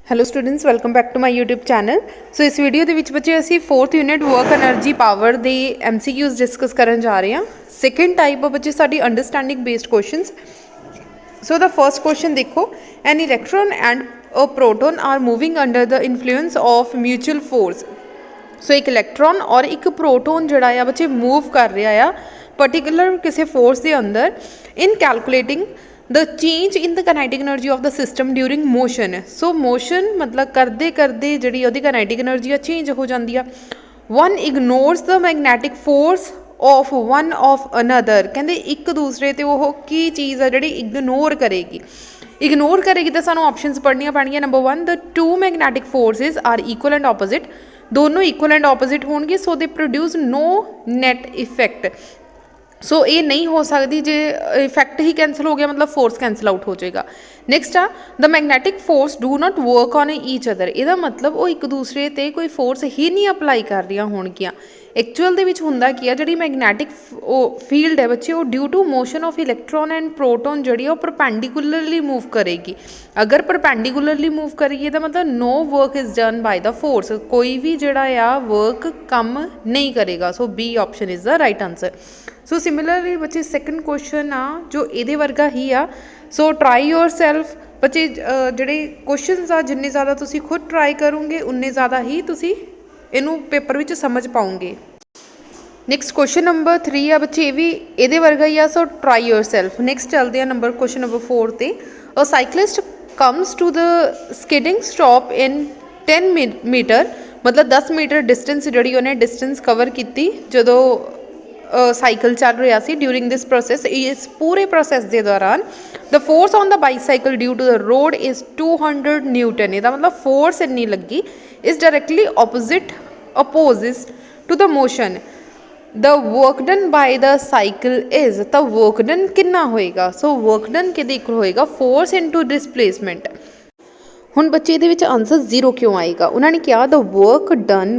Hello students, welcome back to my YouTube channel. So इस video के बच्चे असी 4th unit work energy power के MCQs डिस्कस करन जा रहे हैं। सैकेंड टाइप ऑफ बच्चे साडी understanding based questions. So the first question देखो, an electron and a proton are moving under the influence of mutual force. So एक electron और एक प्रोटोन जिहड़ा आ बच्चे मूव कर रहा आ पर्टिकुलर किसी फोर्स के अंदर इन calculating the change in the kinetic energy of the system during motion. So motion मतलब करते करते जी ਉਹਦੀ काइनेटिक एनर्जी चेंज हो जाती है। One ignores the magnetic force of one of another, कहते एक दूसरे ते वो की चीज़ है जी इगनोर करेगी। इगनोर करेगी तो सानू ऑप्शनस पढ़निया पैणगियां। Number 1, the two magnetic forces are equal and opposite, दोनों इक्वल एंड ऑपोजिट होणगे, so they produce no net effect. So ये नहीं हो सकती जे इफैक्ट ही कैंसल हो गया मतलब फोर्स कैंसल आउट हो जाएगा। Next uh the magnetic force do not work on each other, यदा मतलब वो एक दूसरे ते कोई फोर्स ही नहीं अपलाई कर रही होणगियां। एक्चुअल दे विच हुंदा की आ जिहड़ी मैगनैटिक फील्ड है बच्चे वो due to motion of electron and proton जिहड़ी वो परपेंडिकुलरली मूव करेगी। अगर परपेंडिकुलरली मूव करेगी तो मतलब no work is done by the force, कोई भी जिहड़ा आ वर्क कम नहीं करेगा। So B option is the right answer. So similarly बच्चे सैकेंड क्वेश्चन आ जो ये वर्गा ही आ। सो ट्राई योर सैल्फ बच्चे, जोड़े क्वेश्चन आ जिन्ने ज़्यादा तुसी खुद ट्राई करोगे उन्ने ज़्यादा ही तुसी इनू पेपर विच समझ पाओगे। नैक्सट क्वेश्चन नंबर 3 आ बच्चे, ये भी ये वर्गा ही आ। So try yourself. Next चलते हैं नंबर क्वेश्चन नंबर 4 ते। A cyclist comes to the skidding stop in 10 metre, मतलब 10 मीटर डिस्टेंस जी उन्हें डिस्टेंस कवर की जो साइकिल चल रहा सी ड्यूरिंग दिस प्रोसैस। इस पूरे प्रोसैस के दौरान the force on the bicycle due to the road is 200 newton, यदा मतलब फोर्स इन्नी लगी is directly opposes to the motion. The work done by the cycle is, तो वर्क डन कितना होएगा। सो वर्क डन कि इक्वल होएगा force into displacement. हुण बच्चे इहदे विच आंसर 0 क्यों आएगा। उन्होंने कहा the work done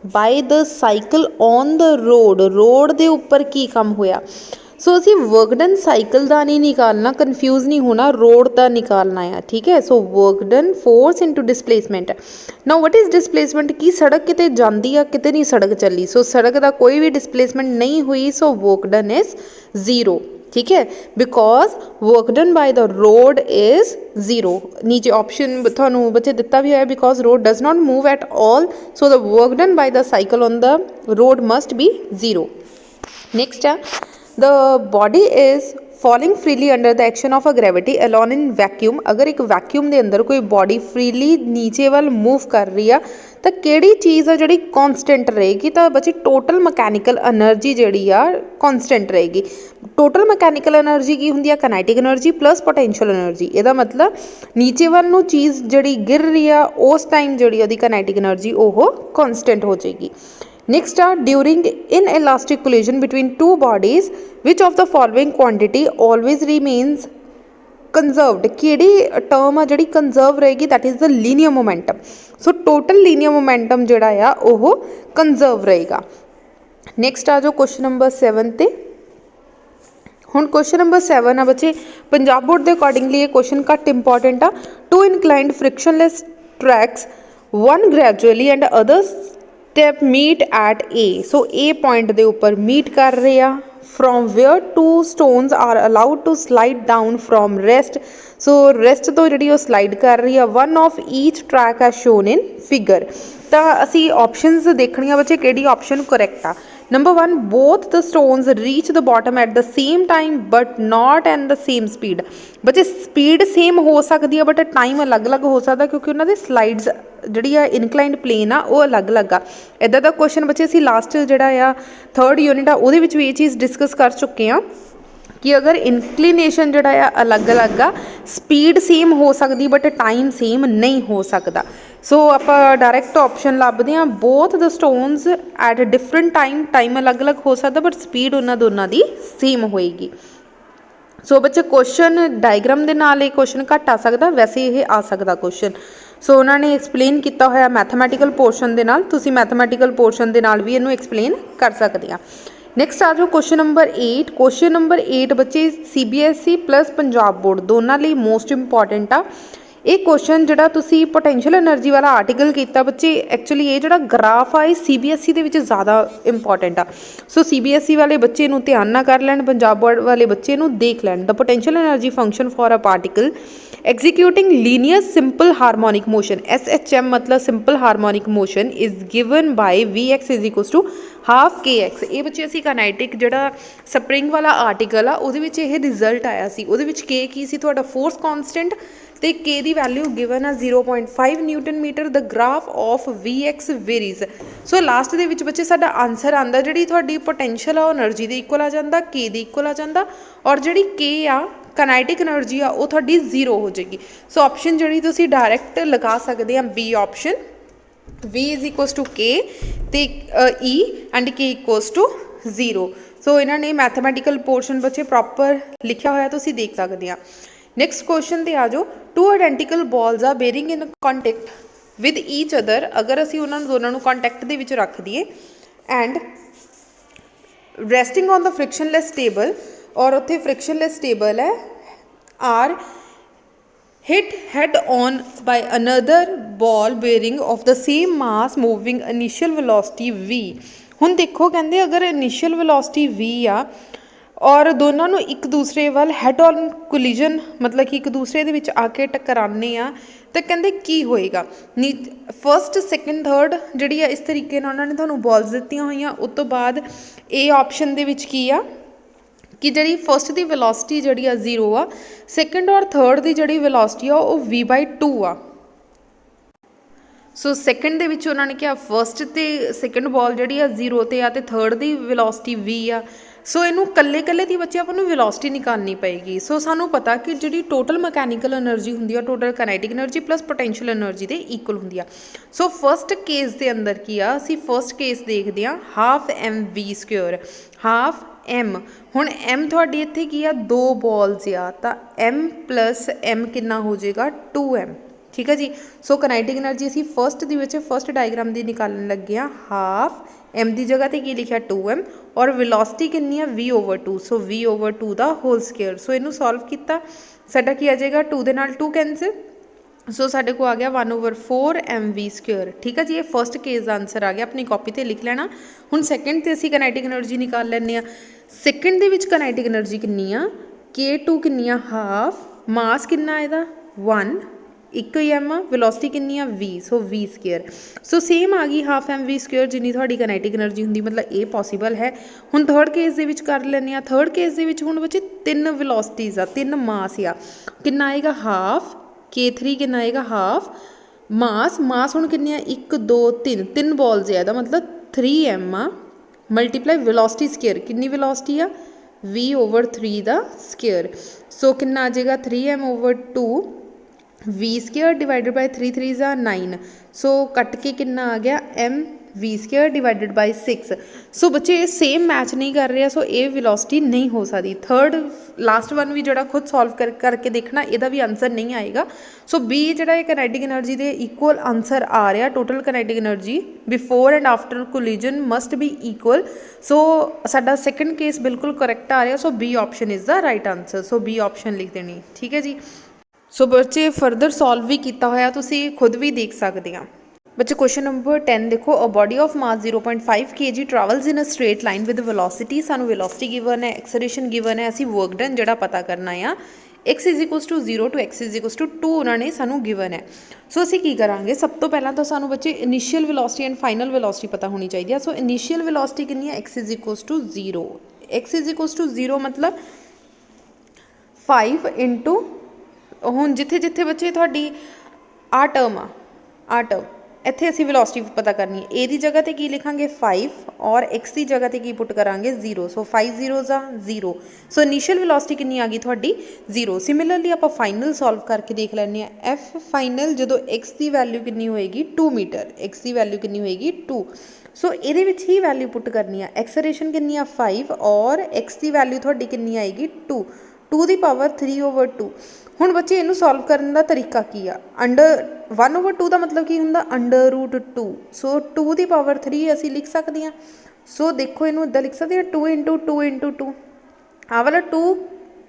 by the cycle on the road के उपर की काम होया। सो असी वर्क डन साइकिल का नहीं निकालना, कन्फ्यूज़ नहीं होना, रोड का निकालना है, ठीक है। सो work done force into displacement. Now what is displacement, की सड़क किते जाती है किते नहीं सड़क चली। सो सड़क का कोई भी डिसप्लेसमेंट नहीं हुई, सो वर्क डन इज़ 0, ठीक है, because work done by the road is 0। नीचे ऑप्शन थानू बच्चे दिता भी है, because road does not move at all, so the work done by the cycle on the road must be 0। Next है the body is falling freely under the action of a gravity alone in vacuum. अगर एक vacuum के अंदर कोई body freely नीचे वाल move कर रही है तो किहड़ी चीज़ है जिहड़ी कॉन्सटेंट रहेगी। तो बच्चे टोटल मकैनिकल एनर्जी जिहड़ी आ कॉन्सटेंट रहेगी। टोटल मकैनिकल एनर्जी की हुंदी है kinetic energy plus potential energy. इहदा मतलब नीचे वाल नूं चीज़ जिहड़ी गिर रही है उस टाइम जिहड़ी उहदी काइनेटिक एनर्जी ओह कॉन्सटेंट हो जाएगी। नेक्स्ट आ during inelastic collision between two bodies which of the following quantity always remains conserved, किहड़ी टर्म आ जिहड़ी कंजर्व रहेगी, that is the linear momentum. So total linear momentum जिहड़ा आ ओह कंजर्व रहेगा। नेक्स्ट आ जो क्वेश्चन नंबर 7 ते। हुण क्वेश्चन नंबर 7 आ बच्चे, पंजाब बोर्ड के अकॉर्डिंगली ये क्वेश्चन घट इंपॉर्टेंट आ। Two inclined frictionless tracks, one gradually and others steep meet at A. So A point के उपर मीट कर रहे हैं। From where two stones are allowed to slide down from rest. So rest तो जी slide कर रही है। वन ऑफ ईच ट्रैक है शोन इन फिगर। तो असी ऑप्शनस देखनिया बच्चे किहड़ी option correct uh. Number 1, both the stones reach the bottom at the same time but not and the same speed. बच्चे स्पीड सेम हो सकती है बट टाइम अलग अलग हो सकता, क्योंकि उन्होंने स्लाइड्स जी इनकलाइंड प्लेन आ वो अलग अलग आ। इदा का क्वेश्चन बच्चे असी लास्ट जोड़ा 3rd यूनिट आ वो भी ये चीज़ डिस्कस कर चुके हैं कि अगर इनकलीनेशन जोड़ा अलग अलग आ, स्पीड सेम हो सकती बट टाइम सेम नहीं हो सकता। सो आप डायरैक्ट ऑप्शन लभदे हैं, both the stones at different time अलग अलग हो सकता बट स्पीड उन्होंने दोनों की सेम होएगी। सो बच्चे क्वेश्चन डायग्राम के नाल क्वेश्चन घट आ सकता, वैसे ये आ सकता क्वेश्चन। सो उन्होंने एक्सप्लेन किया होया मैथमैटिकल पोर्शन के नाल, तुसी मैथमैटिकल पोर्शन के नाल भी इनू एक्सप्लेन कर सकते हैं। नैक्सट आ जाओ क्वेश्चन नंबर 8। क्वेश्चन नंबर 8 बच्चे CBSE प्लस पंजाब बोर्ड दोनों लिए मोस्ट इंपॉर्टेंट आ। ਇਹ ਕੁਐਸਚਨ ਜਿਹੜਾ ਤੁਸੀਂ ਪੋਟੈਂਸ਼ੀਅਲ એનર્ਜੀ ਵਾਲਾ ਆਰਟੀਕਲ ਕੀਤਾ ਬੱਚੇ, ਐਕਚੁਅਲੀ ਇਹ ਜਿਹੜਾ ਗ੍ਰਾਫ ਆ ਇਹ CBSE ਦੇ ਵਿੱਚ ਜ਼ਿਆਦਾ ਇੰਪੋਰਟੈਂਟ ਆ। ਸੋ CBSE ਵਾਲੇ ਬੱਚੇ ਨੂੰ ਧਿਆਨ ਨਾਲ ਕਰ ਲੈਣ, ਪੰਜਾਬ ਬੋਰਡ ਵਾਲੇ ਬੱਚੇ ਨੂੰ ਦੇਖ ਲੈਣ। The potential energy function for a particle executing linear simple harmonic motion, SHM मतलब simple harmonic motion is given by Vx is equals to half kx। ਇਹ ਬੱਚੇ ਅਸੀਂ ਕਾਈਨੈਟਿਕ ਜਿਹੜਾ ਸਪਰਿੰਗ ਵਾਲਾ ਆਰਟੀਕਲ ਆ ਉਹਦੇ ਵਿੱਚ ਇਹ ਰਿਜ਼ਲਟ ਆਇਆ ਸੀ। ਉਹਦੇ ਵਿੱਚ k ਕੀ ਸੀ ਤੁਹਾਡਾ ਫੋਰਸ ਕਾਂਸਟੈਂਟ, ਤੇ k ਦੀ ਵੈਲਿਊ ਗਿਵਨ ਆ 0.5 newton metre. The graph of Vx varies. So last ਦੇ ਵਿੱਚ ਬੱਚੇ ਸਾਡਾ ਆਨਸਰ ਆਉਂਦਾ ਜਿਹੜੀ ਤੁਹਾਡੀ ਪੋਟੈਂਸ਼ੀਅਲ ਆ ਉਹ એનર્ਜੀ ਦੇ ਇਕੁਅਲ ਆ ਜਾਂਦਾ, k ਦੇ ਇਕੁਅਲ ਆ ਜਾਂਦਾ, ਔਰ ਜਿਹੜੀ k ਆ ਕਾਈਨੈਟਿਕ એનર્ਜੀ ਆ ਉਹ ਤੁਹਾਡੀ 0 ਹੋ ਜਾਏਗੀ। ਸੋ ਆਪਸ਼ਨ ਜਿਹੜੀ ਤੁਸੀਂ ਡਾਇਰੈਕਟ ਲਗਾ ਸਕਦੇ ਆ B option, V is equals to K ਤੇ E and K equals to 0। ਸੋ ਇਹਨਾਂ ਨੇ ਮੈਥਮੈਟੀਕਲ ਪੋਰਸ਼ਨ ਬੱਚੇ ਪ੍ਰੋਪਰ ਲਿਖਿਆ ਹੋਇਆ ਤੁਸੀਂ ਦੇਖ ਸਕਦੇ ਆ। ਨੈਕਸਟ ਕੁਐਸਚਨ ਤੇ ਆ ਜਾਓ। ਟੂ ਆਇਡੈਂਟੀਕਲ ਬਾਲਸ ਆ Baring in contact with each other. ਅਗਰ ਅਸੀਂ ਉਹਨਾਂ ਨੂੰ ਦੋਨਾਂ ਨੂੰ ਕੰਟੈਕਟ ਦੇ ਵਿੱਚ ਰੱਖ ਦਈਏ and resting on the frictionless table, ਔਰ ਉੱਥੇ ਫ੍ਰਿਕਸ਼ਨਲੈਸ ਟੇਬਲ ਹੈ, are hit head on by another ball bearing of the same mass moving initial velocity v। ਹੁਣ ਦੇਖੋ ਕਹਿੰਦੇ ਅਗਰ ਇਨੀਸ਼ੀਅਲ ਵੈਲੋਸਿਟੀ v ਆ ਔਰ ਦੋਨਾਂ ਨੂੰ ਇੱਕ ਦੂਸਰੇ ਵੱਲ ਹੈਡ ਔਨ ਕੋਲੀਜਨ ਮਤਲਬ ਕਿ ਇੱਕ ਦੂਸਰੇ ਦੇ ਵਿੱਚ ਆ ਕੇ ਟਕਰਾਉਂਦੇ ਆ ਤਾਂ ਕਹਿੰਦੇ ਕੀ ਹੋਏਗਾ। ਫਸਟ ਸੈਕਿੰਡ ਥਰਡ ਜਿਹੜੀ ਆ ਇਸ ਤਰੀਕੇ ਨਾਲ ਉਹਨਾਂ ਨੇ ਤੁਹਾਨੂੰ ਬਾਲਸ ਦਿੱਤੀਆਂ ਹੋਈਆਂ। ਉਸ ਤੋਂ ਬਾਅਦ ਇਹ ਆਪਸ਼ਨ ਦੇ ਵਿੱਚ ਕੀ ਆ ਕਿ ਜਿਹੜੀ ਫਸਟ ਦੀ ਵੈਲੋਸਿਟੀ ਜਿਹੜੀ ਆ 0 ਆ, ਸੈਕਿੰਡ ਔਰ ਥਰਡ ਦੀ ਜਿਹੜੀ ਵੈਲੋਸਿਟੀ ਆ ਉਹ v/2 ਆ। ਸੋ ਸੈਕਿੰਡ ਦੇ ਵਿੱਚ ਉਹਨਾਂ ਨੇ ਕਿਹਾ ਫਸਟ ਤੇ ਸੈਕਿੰਡ ਬਾਲ ਜਿਹੜੀ ਆ 0 ਤੇ ਆ ਤੇ ਥਰਡ ਦੀ ਵੈਲੋਸਿਟੀ v ਆ। ਸੋ ਇਹਨੂੰ ਕੱਲੇ ਕੱਲੇ ਦੀ ਬੱਚੇ ਆਪਾਂ ਨੂੰ ਵੈਲੋਸਿਟੀ ਨਿਕਾਲਣੀ ਪਏਗੀ। ਸੋ ਸਾਨੂੰ ਪਤਾ ਕਿ ਜਿਹੜੀ ਟੋਟਲ ਮਕੈਨੀਕਲ એનર્ਜੀ ਹੁੰਦੀ ਆ total kinetic energy plus potential energy ਦੇ ਇਕੁਅਲ ਹੁੰਦੀ ਆ। ਸੋ ਫਸਟ ਕੇਸ ਦੇ ਅੰਦਰ ਕੀ ਆ, ਅਸੀਂ ਫਸਟ ਕੇਸ ਦੇਖਦੇ ਆ ਹਾਫ mv², ਹਾਫ m। ਹੁਣ m ਤੁਹਾਡੀ ਇੱਥੇ ਕੀ ਆ, ਦੋ ਬਾਲਸ ਆ ਤਾਂ m ਪਲੱਸ m ਕਿੰਨਾ ਹੋ ਜਾਏਗਾ 2m। ਠੀਕ ਹੈ ਜੀ। ਸੋ ਕਾਈਨੈਟਿਕ એનર્ਜੀ ਅਸੀਂ ਫਸਟ ਦੇ ਵਿੱਚ ਫਸਟ ਡਾਇਗਰਾਮ ਦੀ ਨਿਕਾਲਣ ਲੱਗੇ ਆ। ਹਾਫ m ਦੀ ਜਗ੍ਹਾ ਤੇ ਕੀ ਲਿਖਿਆ 2m ਔਰ ਵੈਲੋਸਿਟੀ ਕਿੰਨੀ ਆ v/2। ਸੋ v/2 ਦਾ ਹੋਲ ਸਕੁਅਰ। ਸੋ ਇਹਨੂੰ ਸੋਲਵ ਕੀਤਾ ਸਾਡਾ ਕੀ ਆ ਜਾਏਗਾ 2 ਦੇ ਨਾਲ 2 ਕੈਂਸਲ। ਸੋ ਸਾਡੇ ਕੋਲ ਆ ਗਿਆ 1/4 mv²। ਠੀਕ ਹੈ ਜੀ। ਇਹ ਫਸਟ ਕੇਸ ਦਾ ਆਂਸਰ ਆ ਗਿਆ, ਆਪਣੀ ਕਾਪੀ ਤੇ ਲਿਖ ਲੈਣਾ। ਹੁਣ ਸੈਕਿੰਡ ਤੇ ਅਸੀਂ ਕਾਈਨੈਟਿਕ એનર્ਜੀ ਨਿਕਾਲ ਲੈਂਦੇ ਆ। ਸੈਕਿੰਡ ਦੇ ਵਿੱਚ ਕਾਈਨੈਟਿਕ એનર્ਜੀ ਕਿੰਨੀ ਆ, k2 ਕਿੰਨੀ ਆ ਹਾਫ, ਮਾਸ ਕਿੰਨਾ ਇਹਦਾ 1, ਇੱਕ ਹੀ m, ਵੈਲੋਸਿਟੀ ਕਿੰਨੀ ਆ v। ਸੋ v²। ਸੋ ਸੇਮ ਆ ਗਈ ਹਾਫ mv² ਜਿੰਨੀ ਤੁਹਾਡੀ ਕਾਈਨੈਟਿਕ એનર્ਜੀ ਹੁੰਦੀ, ਮਤਲਬ ਇਹ ਪੋਸੀਬਲ ਹੈ। ਹੁਣ ਥਰਡ ਕੇਸ ਦੇ ਵਿੱਚ ਕਰ ਲੈਂਦੇ ਆ। ਥਰਡ ਕੇਸ ਦੇ ਵਿੱਚ ਹੁਣ ਬੱਚੇ ਤਿੰਨ ਵੈਲੋਸਿਟੀਜ਼ ਆ, ਤਿੰਨ ਮਾਸ ਆ। ਕਿੰਨਾ ਆਏਗਾ ਹਾਫ, k3 ਕਿੰਨਾ ਆਏਗਾ ਹਾਫ, ਮਾਸ ਹੁਣ ਕਿੰਨੇ ਆ 1 2 3, ਤਿੰਨ ਬਾਲਸ ਆ ਇਹਦਾ ਮਤਲਬ 3m ਆ, ਮਲਟੀਪਲਾਈ ਵੈਲੋਸਿਟੀ ਸਕੁਅਰ। ਕਿੰਨੀ ਵੈਲੋਸਿਟੀ ਆ v/3 ਦਾ ਸਕੁਅਰ। ਸੋ ਕਿੰਨਾ ਆ ਜਾਏਗਾ 3m/2 v² ਡਿਵਾਈਡਡ ਬਾਈ 3 3 ਜਾਂ 9। ਸੋ ਕੱਟ ਕੇ ਕਿੰਨਾ ਆ ਗਿਆ m v² ਡਿਵਾਈਡਡ ਬਾਈ 6। ਸੋ ਬੱਚੇ ਇਹ ਸੇਮ ਮੈਚ ਨਹੀਂ ਕਰ ਰਿਹਾ, ਸੋ ਇਹ ਵੈਲੋਸਿਟੀ ਨਹੀਂ ਹੋ ਸਕਦੀ। ਥਰਡ ਲਾਸਟ ਵਨ ਵੀ ਜਿਹੜਾ ਖੁਦ ਸੋਲਵ ਕਰਕੇ ਦੇਖਣਾ, ਇਹਦਾ ਵੀ ਆਂਸਰ ਨਹੀਂ ਆਏਗਾ। ਸੋ b ਜਿਹੜਾ ਇਹ ਕਾਈਨੈਟਿਕ એનર્ਜੀ ਦੇ ਇਕੁਅਲ ਆਂਸਰ ਆ ਰਿਹਾ। Total kinetic energy before and after collision must be equal. So ਸਾਡਾ ਸੈਕਿੰਡ ਕੇਸ ਬਿਲਕੁਲ ਕਰੈਕਟ ਆ ਰਿਹਾ। So b option is the right answer. So b option ਲਿਖ ਦੇਣੀ। ਠੀਕ ਹੈ ਜੀ। ਸੋ ਬੱਚੇ ਫਰਦਰ ਸੋਲਵ ਵੀ ਕੀਤਾ ਹੋਇਆ, ਤੁਸੀਂ ਖੁਦ ਵੀ ਦੇਖ ਸਕਦੇ ਆ। ਬੱਚੇ ਕੁਐਸਚਨ ਨੰਬਰ 10 ਦੇਖੋ। A body of mass 0.5 kg travels in a straight line with velocity. ਸਾਨੂੰ ਵੈਲੋਸਿਟੀ ਗਿਵਨ ਹੈ, ਐਕਸਲਰੇਸ਼ਨ ਗਿਵਨ ਹੈ, ਅਸੀਂ ਵਰਕ ਡਨ ਜਿਹੜਾ ਪਤਾ ਕਰਨਾ ਆ। x is equals to 0 to x is equals to 2 ਉਹਨਾਂ ਨੇ ਸਾਨੂੰ ਗਿਵਨ ਹੈ। ਸੋ ਅਸੀਂ ਕੀ ਕਰਾਂਗੇ, ਸਭ ਤੋਂ ਪਹਿਲਾਂ ਤਾਂ ਸਾਨੂੰ ਬੱਚੇ initial velocity and final velocity ਪਤਾ ਹੋਣੀ ਚਾਹੀਦੀ ਆ। ਸੋ ਇਨੀਸ਼ੀਅਲ ਵੈਲੋਸਿਟੀ ਕਿੰਨੀ ਹੈ, x is equals to 0। x is equals to 0 ਮਤਲਬ 5 ਇੰਟੂ, ਹੁਣ ਜਿੱਥੇ ਜਿੱਥੇ ਬੱਚੇ ਤੁਹਾਡੀ ਆ ਟਰਮ ਇੱਥੇ ਅਸੀਂ ਵੈਲੋਸਿਟੀ ਪਤਾ ਕਰਨੀ ਹੈ। a ਦੀ ਜਗ੍ਹਾ ਤੇ ਕੀ ਲਿਖਾਂਗੇ 5 ਔਰ x ਦੀ ਜਗ੍ਹਾ ਤੇ ਕੀ ਪੁੱਟ ਕਰਾਂਗੇ 0। ਸੋ 5 zeros ਆ 0। ਸੋ ਇਨੀਸ਼ੀਅਲ ਵੈਲੋਸਿਟੀ ਕਿੰਨੀ ਆ ਗਈ ਤੁਹਾਡੀ 0। ਸਿਮਿਲਰਲੀ ਆਪਾਂ ਫਾਈਨਲ ਸੋਲਵ ਕਰਕੇ ਦੇਖ ਲੈਂਦੇ ਆ। f ਫਾਈਨਲ ਜਦੋਂ x ਦੀ ਵੈਲਿਊ ਕਿੰਨੀ ਹੋਏਗੀ 2 ਮੀਟਰ, x ਦੀ ਵੈਲਿਊ ਕਿੰਨੀ ਹੋਏਗੀ 2। ਸੋ ਇਹਦੇ ਵਿੱਚ ਹੀ ਵੈਲਿਊ ਪੁੱਟ ਕਰਨੀ ਆ। ਐਕਸਲਰੇਸ਼ਨ ਕਿੰਨੀ ਆ 5 ਔਰ x ਦੀ ਵੈਲਿਊ ਤੁਹਾਡੀ ਕਿੰਨੀ ਆਏਗੀ 2 ਦੀ ਪਾਵਰ 3/2। ਹੁਣ ਬੱਚੇ ਇਹਨੂੰ ਸੋਲਵ ਕਰਨ ਦਾ ਤਰੀਕਾ ਕੀ ਆ, ਅੰਡਰ 1/2 ਦਾ ਮਤਲਬ ਕੀ ਹੁੰਦਾ √2। ਸੋ 2 ਦੀ ਪਾਵਰ 3 ਅਸੀਂ ਲਿਖ ਸਕਦੇ ਹਾਂ। ਸੋ ਦੇਖੋ ਇਹਨੂੰ ਇੱਦਾਂ ਲਿਖ ਸਕਦੇ ਹਾਂ 2 × 2 × 2। ਆਹ ਵਾਲਾ 2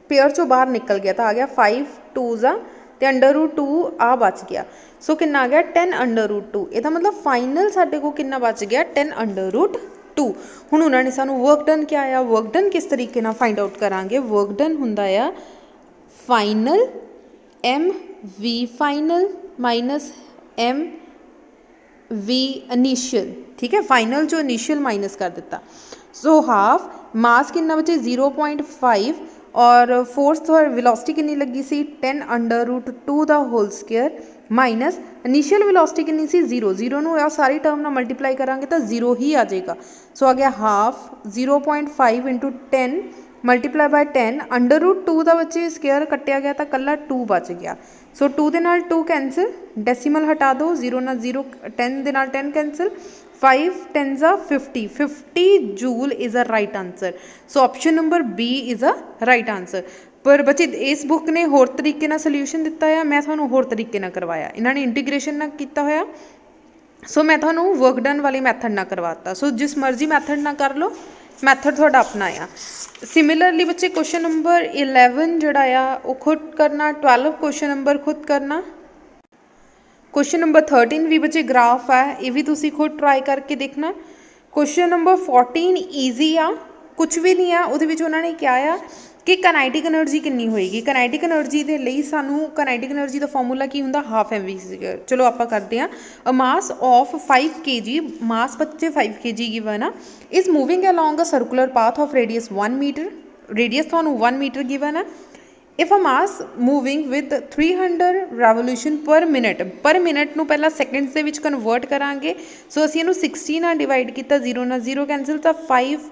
ਪੇਅਰ ਚੋਂ ਬਾਹਰ ਨਿਕਲ ਗਿਆ ਤਾਂ ਆ ਗਿਆ 5 2s तो √2 आ बच गया। सो कितना आ गया 10 √2। ਇਹਦਾ मतलब फाइनल साडे को कितना बच गया 10 √2। ਹੁਣ ਉਹਨਾਂ ਨੇ ਸਾਨੂੰ वर्क डन क्या आया, वर्क डन किस तरीके ਨਾਲ फाइंड आउट करांगे। वर्क डन ਹੁੰਦਾ ਆ final MV final minus MV initial, ठीक है। फाइनल जो इनिशियल माइनस कर दिता। सो हाफ मास कितना बचे 0.5 और फोर्स और वेलोसिटी कितनी लगी सी 10 √2 दा whole square minus initial velocity कितनी सी 0। 0 नूं आ सारी टर्म नाल मल्टीप्लाई करांगे तो 0 ही आ जाएगा। सो आ गया हाफ 0.5 × 10 मल्टीप्लाई बाय 10 √2 ਦਾ बच्चे स्क्वायर कट्टिया गया तो कला 2 बच गया। सो 2 ਦੇ ਨਾਲ 2 कैंसिल, डेसीमल हटा दो, 0 ਨਾਲ 0, 10 ਦੇ ਨਾਲ 10 cancel, 5 10 50, 50 joule is a right answer. So option number B is a right answer. पर बच्चे इस बुक ने होर तरीके नाल सोल्यूशन दिता है, मैं थानू होर तरीके नाल करवाया। इन्होंने इंटीग्रेशन ना किया होया, सो मैं थानू वर्क डन वाले मैथड ना करवाता। सो जिस मर्जी मैथड ना कर लो, मैथड थोड़ा अपना आ। सिमिलरली बच्चे क्वेश्चन नंबर 11 जोड़ा आ वो खुद करना, 12 क्वेश्चन नंबर खुद करना। क्वेश्चन नंबर 13 भी बच्चे ग्राफ है, ये भी तुसी खुद ट्राई करके देखना। क्वेश्चन नंबर 14 ईजी आ, कुछ भी नहीं है। उहदे विच उन्होंने क्या आ कि काइनेटिक एनर्जी कितनी होएगी। काइनेटिक एनर्जी के लिए सानू काइनेटिक एनर्जी का फॉर्मूला की हुंदा हाफ MV²। चलो आप करते हैं। अ मास ऑफ 5 kg, मास बच्चे 5 kg गिवन आ, is moving along a circular path of radius 1 metre. Radius थानू 1 मीटर गिवन है। If a mass moving with 300 revolution per minute नू पहला सेकंड्स दे विच कन्वर्ट करांगे। सो असीं इहनूं 60 नाल डिवाइड किया, 0 नाल 0 कैंसिल, तो 5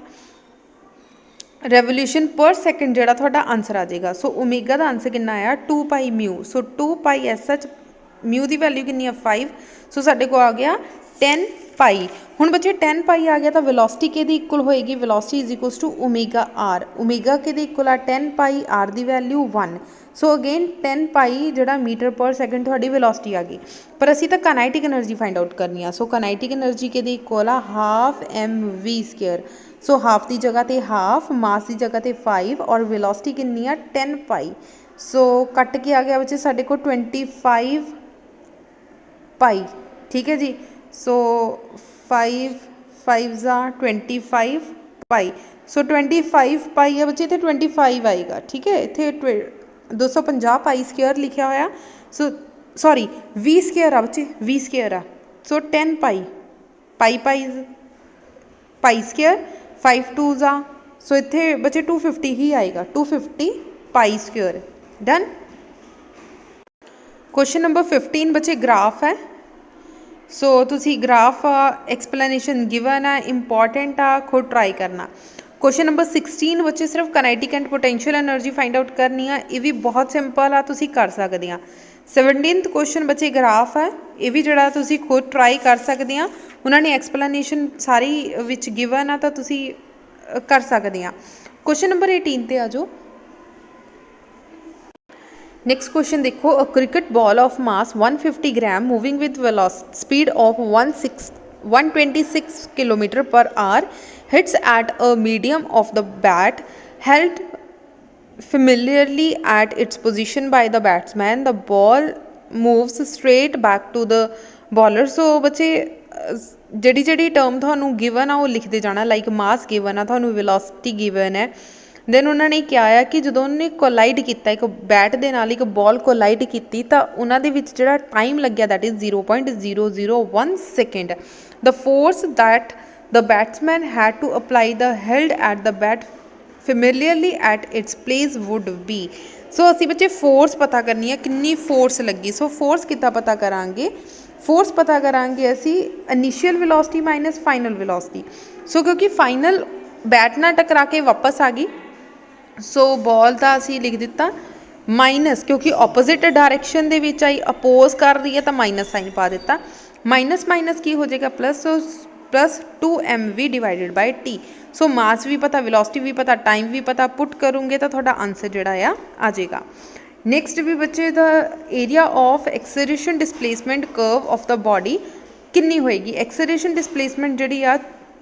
रेवोल्यूशन पर सैकेंड जोड़ा थोड़ा आंसर आ जाएगा। सो ओमेगा का आंसर कितना आया 2 पाई म्यू। सो 2 पाई SH, म्यू की वैल्यू कितनी है 5। सो साढ़े को आ गया 10 पाई। हुण बच्चे 10 पाई आ गया तो वेलोसिटी किहदी इक्वल होएगी, velocity is equals to omega R. Omega किहदी इक्वल आ 10 पाई, आर की वैल्यू 1। सो अगेन 10 पाई जोड़ा मीटर पर सैकेंड थोड़ी वेलोसिटी आ गई, पर असी तो काइनेटिक एनर्जी फाइंड आउट करनी आ। सो काइनेटिक एनर्जी किहदी इक्वल आ हाफ MV²। सो हाफ की जगह तो हाफ, मास की जगह तो 5 और वेलोसिटी कितनी है 10 पाई। सो कट के आ गया बच्चे साढ़े को 25 पाई, ठीक है जी। सो 5 5 25 पाई। सो 25 पाई है बच्चे, इतने 25 आएगा, ठीक है। इतने 250 पाई स्क्वायर लिखा होया। सो सॉरी V² आ बच्चे, V² आ। सो 10 पाई, पाई पाई पाई स्क्वायर, 5 2s आ। सो इत्थे बच्चे 250 ही आएगा, 250 pi square. Done. Question number 15 बच्चे ग्राफ है। सो तुसी ग्राफ एक्सप्लेनेशन गिवन है, इंपॉर्टेंट आ, खुद ट्राई करना। क्वेश्चन नंबर 16 बच्चे सिर्फ kinetic and potential energy find out करनी है, ये भी बहुत सिंपल आ, तुसी कर सकते हैं। 17th क्वेश्चन बच्चे ग्राफ है, ये भी जरा तुसी खुद ट्राई कर सकते हैं। उन्होंने एक्सप्लेनेशन सारी विच गिवन आ, तो तुसी कर सकते हैं। क्वेश्चन नंबर 18 ते आ जाओ। नेक्स्ट क्वेश्चन देखो, a cricket ball of mass 150 gram moving with velocity speed of 126 kilometre per hour hits at a medium of the bat held familiarly at its position by the batsman. The ball moves straight back to the bowler. So बच्चे ਜਿਹੜੀ ਜਿਹੜੀ term ਤੁਹਾਨੂੰ given आ वो लिखते जाना। Like mass given आ, ਤੁਹਾਨੂੰ velocity given है। then उन्होंने क्या आ कि जो उन्होंने कोलाइड किया एक बैट के नाल एक बॉल कोलाइड की, तो उन्होंने जो टाइम लग्या that is 0.001 second. The force that the batsman had to apply the held at the bat familiarly at its place would be। सो असी बच्चे फोर्स पता करनी है, कितनी फोर्स लगी। सो फोर्स कितना पता करांगे, फोर्स पता करांगे असी initial velocity minus final velocity. So क्योंकि फाइनल बैट ना टकरा के वापस आ गई, सो बॉल का असी लिख दिता माइनस, क्योंकि ऑपोजिट डायरैक्शन दे विच आई, अपोज कर रही है तो माइनस साइन पा दिता। माइनस माइनस की हो जाएगा plus, so plus 2mv divided by T. So mass भी पता, वेलोसिटी भी पता, टाइम भी पता, पुट करूँगे तो थोड़ा आंसर जोड़ा आ जाएगा। नैक्सट भी बच्चे the area of acceleration displacement curve of the body कितनी होएगी। एक्सेलरेशन डिसप्लेसमेंट जी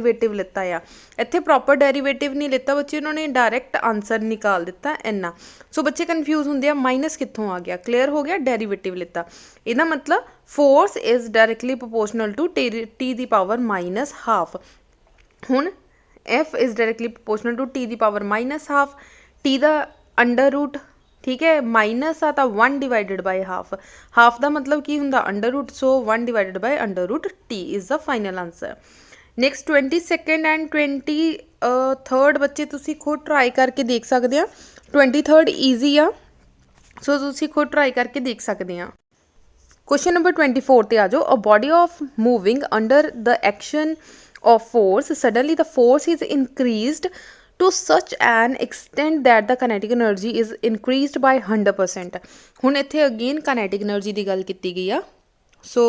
ਡੈਰੀਵੇਟਿਵ ਲਿੱਤਾ ਆ। ਇੱਥੇ ਪ੍ਰੋਪਰ ਡੈਰੀਵੇਟਿਵ ਨਹੀਂ ਲਿੱਤਾ ਬੱਚੇ, ਉਹਨਾਂ ਨੇ ਡਾਇਰੈਕਟ ਆਂਸਰ ਨਿਕਾਲ ਦਿੱਤਾ ਇੰਨਾ। ਸੋ ਬੱਚੇ ਕਨਫਿਊਜ਼ ਹੁੰਦੇ ਆ ਮਾਈਨਸ ਕਿੱਥੋਂ ਆ ਗਿਆ, ਕਲੀਅਰ ਹੋ ਗਿਆ, ਡੈਰੀਵੇਟਿਵ ਲਿੱਤਾ। ਇਹਦਾ ਮਤਲਬ force is directly proportional to T ਦੀ ਪਾਵਰ ਮਾਈਨਸ ਹਾਫ। ਹੁਣ F is directly proportional to T ਦੀ ਪਾਵਰ ਮਾਈਨਸ ਹਾਫ, ਟੀ ਦਾ ਅੰਡਰ ਰੂਟ, ਠੀਕ ਹੈ, ਮਾਈਨਸ ਆ ਤਾਂ 1 ਡਿਵਾਈਡਡ ਬਾਈ ਹਾਫ, ਹਾਫ ਦਾ ਮਤਲਬ ਕੀ ਹੁੰਦਾ under root, so 1 divided by under root T is the final answer. Next 22nd and 23rd ਬੱਚੇ ਤੁਸੀਂ ਖੁਦ ਟਰਾਈ ਕਰਕੇ ਦੇਖ ਸਕਦੇ ਆ। 23rd ਈਜ਼ੀ ਆ, ਸੋ ਤੁਸੀਂ ਖੁਦ ਟਰਾਈ ਕਰਕੇ ਦੇਖ ਸਕਦੇ ਆ। ਕੁਐਸਚਨ ਨੰਬਰ 24 ਤੇ ਆ ਜਾਓ। A body of moving under the action of force, suddenly the force is increased to such an extent that the kinetic energy is increased by 100%। ਹੁਣ ਇੱਥੇ ਅਗੇਨ kinetic energy ਦੀ ਗੱਲ ਕੀਤੀ ਗਈ ਆ। ਸੋ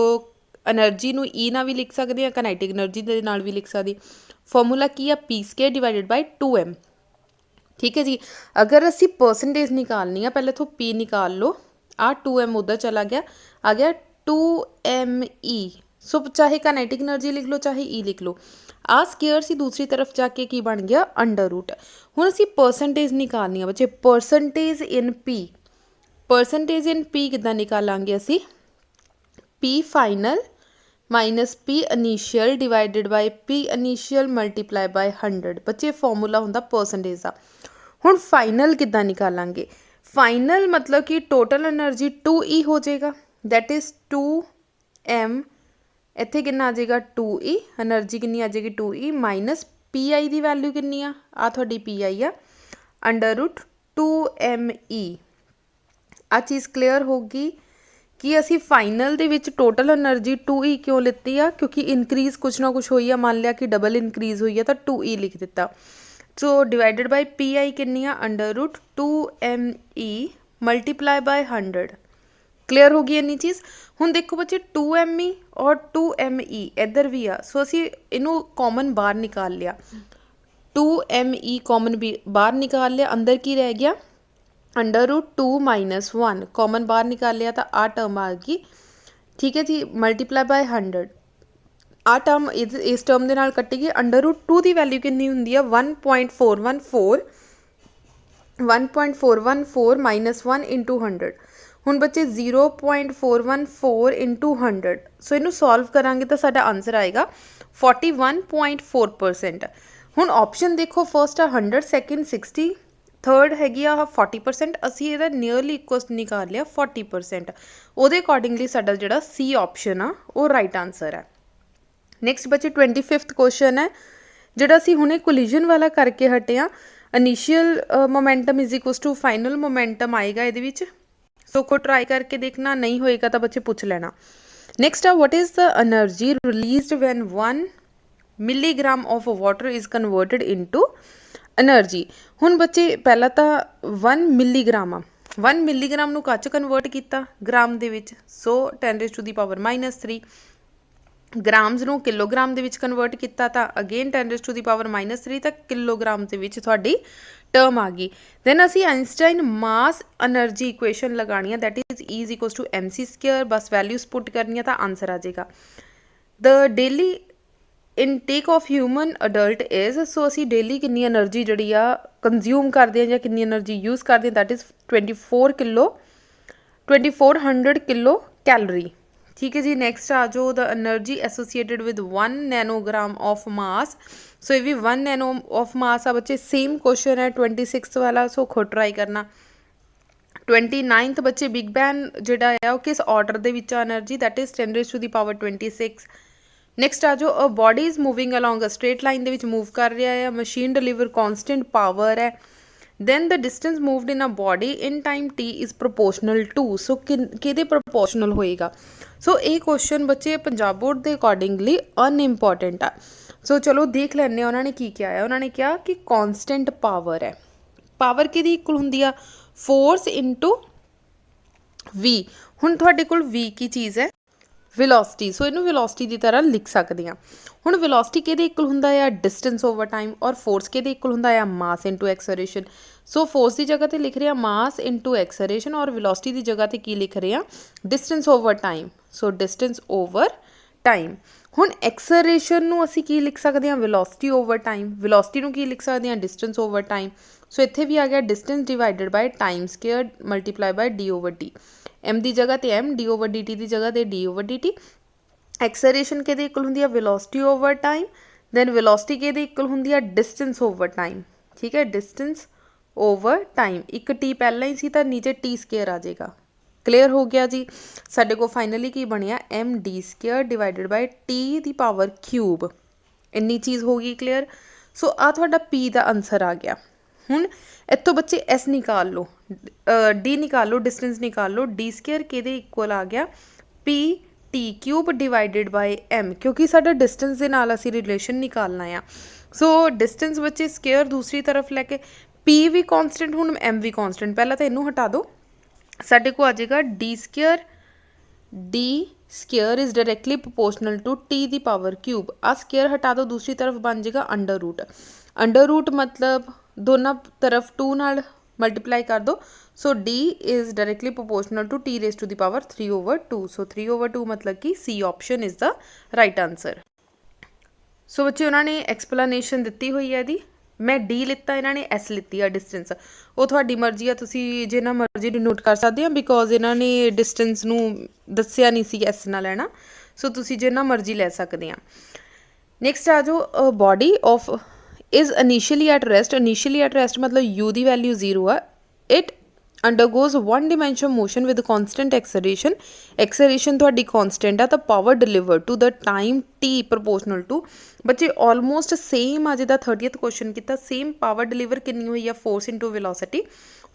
એનર્ਜੀ ਨੂੰ E ਨਾਲ ਵੀ ਲਿਖ ਸਕਦੇ ਆ, kinetic energy ਦੇ ਨਾਲ ਵੀ ਲਿਖ ਸਕਦੇ। ਫਾਰਮੂਲਾ ਕੀ ਆ, p² ਡਿਵਾਈਡਡ ਬਾਈ 2m, ਠੀਕ ਹੈ ਜੀ। ਅਗਰ ਅਸੀਂ ਪਰਸੈਂਟੇਜ ਨਿਕਾਲਣੀ ਆ, ਪਹਿਲੇ ਤੋਂ p ਨਿਕਾਲ ਲਓ, ਆ 2m ਉੱਧਰ ਚਲਾ ਗਿਆ, ਆ ਗਿਆ 2me। ਸੋ ਚਾਹੇ ਕਾਈਨੈਟਿਕ ਐਨਰਜੀ ਲਿਖ ਲਓ ਚਾਹੇ E ਲਿਖ ਲਓ। ਆ ਸਕੇਅਰ ਸੀ ਦੂਸਰੀ ਤਰਫ ਜਾ ਕੇ ਕੀ ਬਣ ਗਿਆ, ਅੰਡਰ ਰੂਟ। ਹੁਣ ਅਸੀਂ ਪਰਸੈਂਟੇਜ ਨਿਕਾਲਣੀ ਆ ਬੱਚੇ, percentage in P। Percentage in P ਕਿੱਦਾਂ ਨਿਕਾਲਾਂਗੇ ਅਸੀਂ, P final minus P initial divided by P initial multiply by 100। ਬੱਚੇ ਫਾਰਮੂਲਾ ਹੁੰਦਾ ਪਰਸੈਂਟੇਜ ਦਾ। ਹੁਣ ਫਾਈਨਲ ਕਿੱਦਾਂ ਨਿਕਾਲਾਂਗੇ, ਫਾਈਨਲ ਮਤਲਬ ਕਿ ਟੋਟਲ ਐਨਰਜੀ 2E ਹੋ ਜਾਏਗਾ, ਦੈਟ ਇਜ਼ 2m। ਇੱਥੇ ਕਿੰਨਾ ਆ ਜਾਏਗਾ 2E, ਐਨਰਜੀ ਕਿੰਨੀ ਆ ਜਾਏਗੀ 2E ਮਾਈਨਸ PI ਦੀ ਵੈਲਿਊ ਕਿੰਨੀ ਆ ਤੁਹਾਡੀ PI ਆ ਅੰਡਰ ਰੂਟ 2me। ਆ ਚੀਜ਼ ਕਲੀਅਰ ਹੋਗੀ कि असी फाइनल दे विच टोटल एनर्जी 2E क्यों लिती आ, क्योंकि इनक्रीज़ कुछ ना कुछ हुई है, मान लिया कि डबल इनक्रीज़ हुई है तो 2E लिख दिता। सो डिवाइडेड बाय PI कितनी आ, √2ME मल्टीप्लाई बाय 100। क्लीयर हो गई इन्नी चीज़। हुण देखो बच्चे 2ME और 2ME इधर भी आ, सो असी इनू कॉमन बाहर निकाल लिया। 2ME कॉमन भी बाहर निकाल लिया, अंदर की रह गया √2 - 1 कॉमन बाहर निकाल लिया तो आ टर्म आ गई। ठीक है जी, मल्टीप्लाई बाय 100 आ टर्म इस टर्म के नाल कटेगी। √2 की वैल्यू कितनी होंदी है 1.414 -1 इंटू 100। हुण बच्चे 0.414 इंटू 100, सो इनू सॉल्व करांगे तो साडा आंसर आएगा 41.4%। हुण ऑप्शन देखो, फर्स्ट आ 100, सैकेंड 60, थर्ड हैगी आ 40%। असी इहदा नीयरली इक्वल निकाल लिया 40%। उहदे अकॉर्डिंगली साडा जिहड़ा सी ऑप्शन आ वो राइट आंसर है। नैक्सट बच्चे 25th क्वेश्चन है, जिहड़ा असी हुणे कोलिजन वाला करके हटे आ। Initial momentum is equal to final momentum आएगा इहदे विच। सो खुद ट्राई करके देखना, नहीं होएगा तो बच्चे पूछ लेना। Next uh what is the energy released when 1 milligram of water is converted into energy. हुण बच्चे पहला तो 1 मिलीग्राम आ, 1 मिलीग्राम नूं काच कन्वर्ट किया ग्राम दे विच, सो 10⁻³ ग्राम्स नूं किलोग्राम दे विच कन्वर्ट किया तो अगेन 10⁻³ तो किलोग्राम दे विच तुहाडी टर्म आ गई। दैन असी आइंस्टाइन मास एनर्जी इक्वेशन लगानी है, that is is equal to MC²। बस वैल्यूज पुट करनी तो आंसर आ जाएगा। The daily intake of human adult is, so असी डेली कितनी एनर्जी जी कंज्यूम करते हैं या कितनी एनर्जी यूज़ करते हैं, दैट इज़ 2400 किलो कैलोरी। ठीक है जी। नैक्सट आ जाओ, the energy associated with 1 nanogram of mass. So ये भी 1 नैनो ऑफ मास आ बच्चे। सेम क्वेश्चन है 26 वाला, सो खुद ट्राई करना। 29th बच्चे बिग बैन जिहड़ा है किस ऑर्डर दे विच एनर्जी, दैट इज़ 10⁻26। नैक्सट आ जाओ, a body is moving along a straight line दे विच मूव कर रहा है, मशीन डिलीवर कॉन्सटेंट पावर है। then the distance moved in a body in time t is proportional to, so किहदे proportional होएगा। सो ये क्वेश्चन बच्चे पंजाब बोर्ड के अकॉर्डिंगली अनइम्पोर्टेंट आ। सो चलो देख लैने उन्होंने की क्या है। उन्होंने कहा कि कॉन्सटेंट पावर है, पावर किहदी इक्वल हुंदी आ, फोर्स इंटू वी। हुण तुहाडे कोल वी की चीज़ है वेलोसिटी, सो इनू वेलोसिटी की तरह लिख सकते हैं। हुण वेलोसिटी किहदे इक्वल हुंदा है, डिस्टेंस ओवर टाइम, और फोर्स किहदे इक्वल हुंदा है, मास इंटू एक्सलरेशन। सो फोर्स की जगह पर लिख रहे हैं मास इंटू एक्सलरेशन, और वेलोसिटी की जगह पर की लिख रहे हैं, distance over time. So distance over time. हुण एक्सलरेशन नूं असीं की लिख सकते हैं, वेलोसिटी ओवर टाइम। वेलोसिटी नूं की लिख सकते हैं, डिस्टेंस ओवर टाइम। सो इत्थे भी आ गया distance divided by time square multiply by d/d। m की जगह ते m, d/dt की जगह ते d/dt। एक्सलरेशन किहदे इक्वल हुंदी है, velocity over time. Then velocity किहदे इक्वल हुंदी है, डिस्टेंस ओवर टाइम। ठीक है, डिस्टेंस ओवर टाइम। एक टी पहला ही सी तो नीचे टी स्केयर आ जाएगा। क्लीयर हो गया जी। साडे को फाइनली की बनिया md² divided by T the power cube. इन्नी चीज़ होगी क्लीयर। सो आ तुहाडा पी का आंसर आ गया। हुण इत्थों बच्चे एस निकाल लो, डी निकाल लो, डिस्टेंस निकाल लो। d² किहदे इक्वल आ गया, p/t³ डिवाइडेड बाय m, क्योंकि साडा डिस्टेंस दे नाल असीं रिलेशन निकालना है। सो डिस्टेंस बच्चे स्केयर दूसरी तरफ लैके, p भी कॉन्सटेंट, हुण m भी कॉन्सटेंट। पहला तो इनू हटा दो, साडे को आ जाएगा d² is directly proportional to t दी पावर क्यूब। आ स्केयर हटा दो, दूसरी तरफ बन जाएगा अंडर रूट मतलब दोनों तरफ 2 नाल मल्टीप्लाई कर दो। So d is directly proportional to t raise to the power 3/2। So 3/2 मतलब कि C option is the right answer. So बच्चे उन्होंने एक्सप्लेनेशन दी हुई है दी। मैं डी लिता, इन्होंने एस लिती है डिस्टेंस। वो थोड़ी मर्जी है, तुसी जिन्ना मर्जी डिनोट कर सकते हैं, बिकॉज इन्होंने डिस्टेंस नू दस्सिया नहीं सी एस ना लेना। सो तुसी जिन्ना मर्जी ले सकते हैं। नैक्सट आ जाओ, body of is initially at rest. Initially at rest मतलब यू दी वैल्यू 0 है। It undergoes one dimension motion with constant acceleration ਤੁਹਾਡੀ constant ਆ ਤਾਂ power delivered to the time t proportional to ਬੱਚੇ almost same ਆ ਜਿੱਦਾਂ 30th question ਕੀਤਾ same power deliver ਕਿੰਨੀ ਹੋਈ ਆ force into velocity।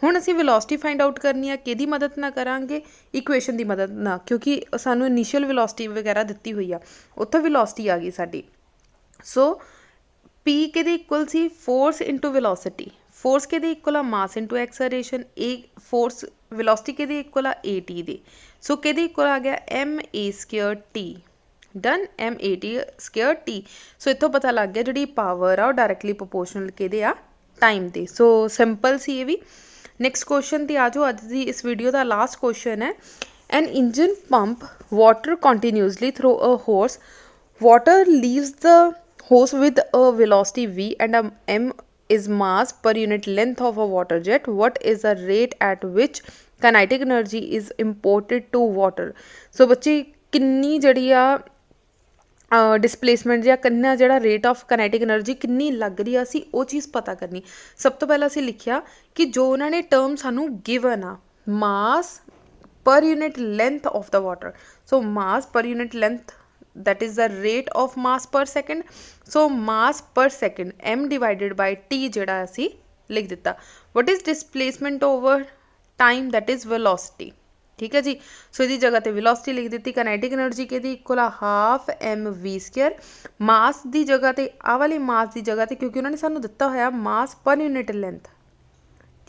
ਹੁਣ ਅਸੀਂ velocity find out ਕਰਨੀ ਆ ਕਿਹਦੀ ਮਦਦ ਨਾਲ ਕਰਾਂਗੇ equation ਦੀ ਮਦਦ ਨਾਲ ਕਿਉਂਕਿ ਸਾਨੂੰ initial velocity ਵਗੈਰਾ ਦਿੱਤੀ ਹੋਈ ਆ ਉੱਥੋਂ velocity ਆ ਗਈ ਸਾਡੀ। ਸੋ P ਕਿਹਦੇ ਇਕੁਅਲ ਸੀ force into velocity फोर्स के इक्वल आ mass into acceleration A force velocity के इक्वल आ ए टी दे सो के इक्वल आ गया M A square T done M A T square T so इतों पता लग गया जी पावर आ डायरैक्टली प्रोपोर्शनल के आ टाइम दे सो सिंपल सी ये भी। नैक्सट क्वेश्चन ते आ जाओ अज दी इस वीडियो का लास्ट क्वेश्चन है an engine pump water continuously through a hose water leaves the hose with a velocity v and a m is mass per unit length of a water jet what is the rate at which kinetic energy is imported to water so बच्चे किन्नी जड़ी आ displacement या किन्ना जड़ा rate of kinetic energy किन्नी लग रही असी वो चीज़ पता करनी। सब तो पहला असी लिखिया कि जो उन्होंने टर्म सानू given uh mass per unit length of the water so mass per unit length that is the rate of mass per second so mass per second m divided by t ਜਿਹੜਾ ਅਸੀਂ ਲਿਖ ਦਿੱਤਾ। what is displacement over time that is velocity ठीक है जी। सो ਇਹਦੀ ਜਗ੍ਹਾ ਤੇ velocity ਲਿਖ ਦਿੱਤੀ। kinetic energy ਕਿਹਦੀ ਇਕੁਅਲ ਆ ਹਾਫ m v ਸਕੁਅਰ ਮਾਸ ਦੀ ਜਗ੍ਹਾ ਤੇ ਆ ਵਾਲੀ ਮਾਸ ਦੀ ਜਗ੍ਹਾ ਤੇ ਕਿਉਂਕਿ ਉਹਨਾਂ ਨੇ ਸਾਨੂੰ ਦਿੱਤਾ ਹੋਇਆ ਮਾਸ ਪਰ ਯੂਨਿਟ ਲੈਂਥ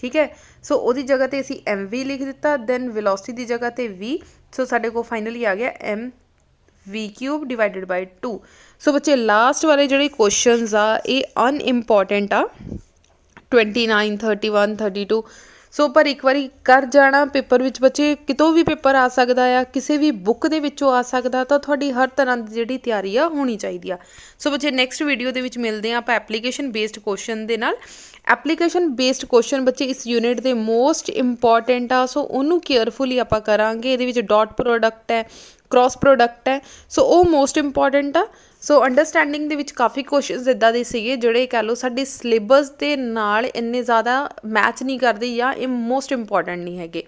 ठीक है सो ਉਹਦੀ ਜਗ੍ਹਾ ਤੇ ਅਸੀਂ mv ਲਿਖ ਦਿੱਤਾ ਦੈਨ velocity ਦੀ ਜਗ੍ਹਾ ਤੇ v ਸੋ ਸਾਡੇ ਕੋਲ ਫਾਈਨਲੀ ਆ ਗਿਆ m v cube divided by 2 सो बच्चे लास्ट वाले जोड़े क्वेश्चंस आ ये अनइम्पोर्टेंट आ 29 31 32 सो पर एक बारी कर जाना पेपर विच बच्चे कितों भी पेपर आ सकता है किसी भी बुक दे विचों आ सकता तो थोड़ी हर तरह की जिहड़ी तैयारी आ होनी चाहिए आ। सो बच्चे नैक्सट वीडियो दे विच मिलते हैं आप एप्लीकेशन बेस्ड क्वेश्चन दे नाल। एप्लीकेशन बेस्ड क्वेश्चन बच्चे इस यूनिट के मोस्ट इंपॉर्टेंट आ सो उन्होंने केयरफुली आप करांगे ये विच डॉट प्रोडक्ट है क्रॉस प्रोडक्ट है सो वो मोस्ट इंपॉर्टेंट आ। सो अंडरस्टैंडिंग दे विच काफ़ी क्वेश्चनस इदां दे सीगे जिहड़े कह लो साडे सिलेबस दे नाल इन्ने ज़्यादा मैच नहीं करदे या ये मोस्ट इंपॉर्टेंट नहीं हैगे।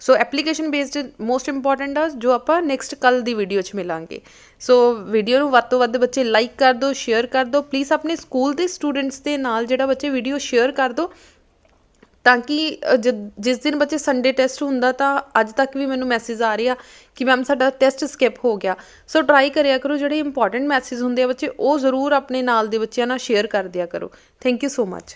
So application based most important आ जो आप नैक्सट कल की वीडियो च मिलांगे। सो वीडियो नूं वध तों वध बच्चे लाइक कर दो शेयर कर दो प्लीज़ अपने स्कूल के स्टूडेंट्स के नाल जिहड़ा बच्चे वीडियो शेयर कर दो ताकि जिस दिन बच्चे संडे टेस्ट होंदा तो अज तक भी मैनू मैसेज आ रही आ कि मैम साडा टेस्ट स्किप हो गया। सो ट्राई करिया करो जिहड़े इंपॉर्टेंट मैसेज होंदे आ बच्चे वो जरूर अपने नाल दे बच्चों नाल शेयर कर दिया करो। Thank you so much.